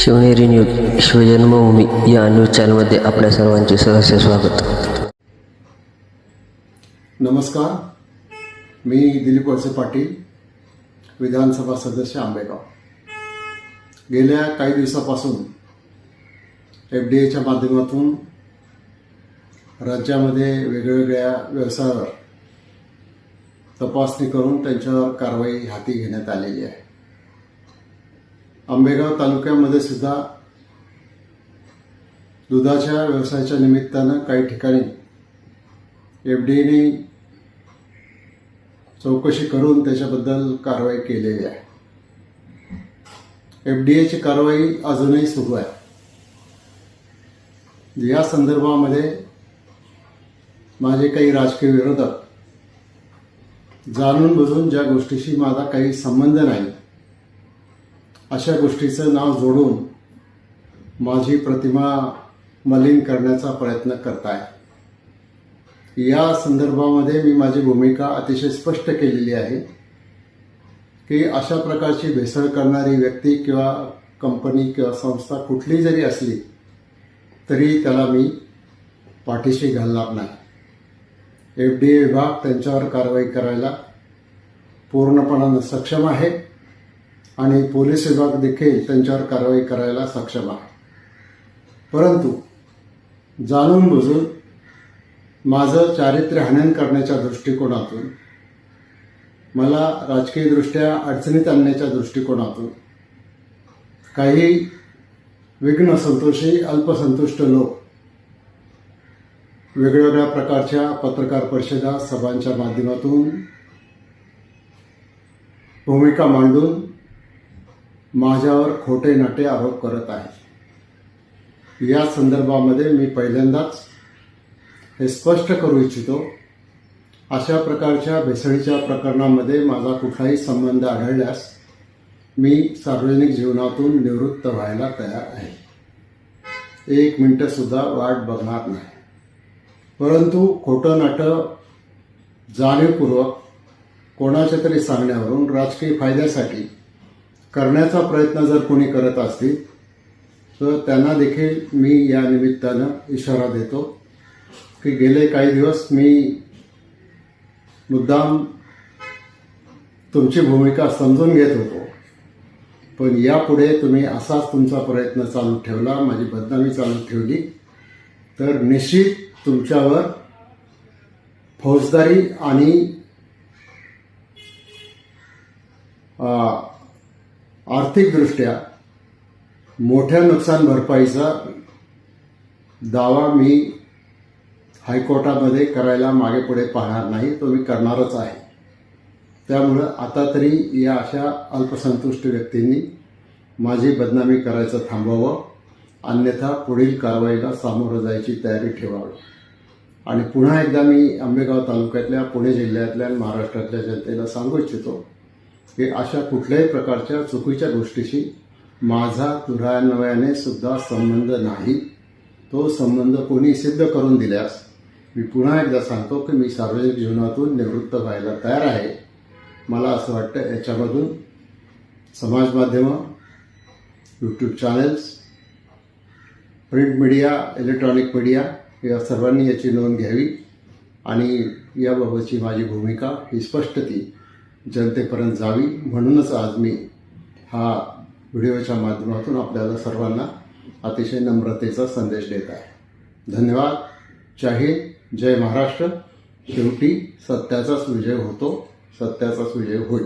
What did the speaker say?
Shivneri news शिवजन्मभूमी या news चॅनलमध्ये आपल्या सर्वांचे सहर्ष स्वागत. नमस्कार, मी दिलीप वळसे पाटील, विधानसभा सदस्य आंबेगाव. गेल्या काही दिवसापासून FDAच्या माध्यमातून राज्यामध्ये वेगवेगळ्या व्यवसायावर तपासणी करून त्यांच्यावर कारवाई हाती घेण्यात आलेली आहे. आंबेगाव तालुक्यामध्ये सुद्धा दुधाच्या व्यवसायाच्या निमित्तानं काही ठिकाणी FDAने चौकशी करून त्याच्याबद्दल कारवाई केलेली आहे. FDAची कारवाई अजूनही सुरू आहे. या संदर्भामध्ये माझे काही राजकीय विरोधक जाणून बुजून ज्या गोष्टीशी माझा काही संबंध नाही अशा गोष्टीचं नाव जोडून माझी प्रतिमा मलिन करण्याचा प्रयत्न करत आहे. या संदर्भामध्ये मी माझी भूमिका अतिशय स्पष्ट केलेली आहे की अशा प्रकारची भेसळ करणारी व्यक्ती किंवा कंपनी किंवा संस्था कुठली जरी असली तरी त्याला मी पाठीशी घालणार नाही. FDA विभाग त्यांच्यावर कारवाई करायला पूर्णपणानं सक्षम आहे आणि पोलीस विभाग देखील त्यांच्यावर कारवाई करायला सक्षम आहे. परंतु जाणून बुजून माझं चारित्र्य हनन करण्याच्या दृष्टिकोनातून, मला राजकीयदृष्ट्या अडचणीत आणण्याच्या दृष्टिकोनातून काही विघ्न संतोषी अल्पसंतुष्ट लोक वेगवेगळ्या प्रकारच्या पत्रकार परिषदा, सभांच्या माध्यमातून भूमिका मांडून माझ्यावर खोटे नाटे आरोप करत आहेत. या संदर्भामध्ये मी पहिल्यांदाच हे स्पष्ट करू इच्छितो, अशा प्रकारच्या भेसळीच्या प्रकरणामध्ये माझा कुठलाही संबंध आढळल्यास मी सार्वजनिक जीवनातून निवृत्त व्हायला तयार आहे. 1 मिनिटंसुद्धा वाट बघणार नाही. परंतु खोटं नाटं जाणीवपूर्वक कोणाच्या तरी सांगण्यावरून राजकीय फायद्यासाठी करण्याचा प्रयत्न जर कोणी करत असतील तर त्यांना देखील मी या निमित्तानं इशारा देतो की गेले काही दिवस मी मुद्दाम तुमची भूमिका समजून घेत होतो, पण यापुढे तुम्ही असाच तुमचा प्रयत्न चालू ठेवला, माझी बदनामी चालू ठेवली तर निश्चित तुमच्यावर फौजदारी आणि आर्थिकदृष्ट्या मोठ्या नुकसान भरपाईचा दावा मी हायकोर्टामध्ये करायला मागे पुढे पाहणार नाही, तो मी करणारच आहे. त्यामुळं आता तरी या अशा अल्पसंतुष्ट व्यक्तींनी माझी बदनामी करायचं थांबवावं, अन्यथा पुढील कारवाईला सामोरं जायची तयारी ठेवावी. आणि पुन्हा एकदा मी आंबेगाव तालुक्यातल्या, पुणे जिल्ह्यातल्या, महाराष्ट्रातल्या जनतेला सांगू इच्छितो की अशा कुठल्याही प्रकारच्या चुकीच्या गोष्टीशी माझा दुरान्वयाने सुद्धा संबंध नाही. तो संबंध कोणी सिद्ध करून दिल्यास मी पुन्हा एकदा सांगतो की मी सार्वजनिक जीवनातून निवृत्त व्हायला तयार आहे. मला असं वाटतं याच्यामधून समाज माध्यमं, YouTube channels, print media, electronic media या सर्वांनी याची नोंद घ्यावी आणि याबाबतची माझी भूमिका ही स्पष्ट ती जनतेपर्यंत जावी. म्हणूनच आज मी हा व्हिडिओच्या माध्यमातून आपल्याला सर्वांना अतिशय नम्रतेचा संदेश देत आहे. धन्यवाद. जय हिंद, जय महाराष्ट्र. शेवटी सत्याचाच विजय होतो, सत्याचाच विजय होईल.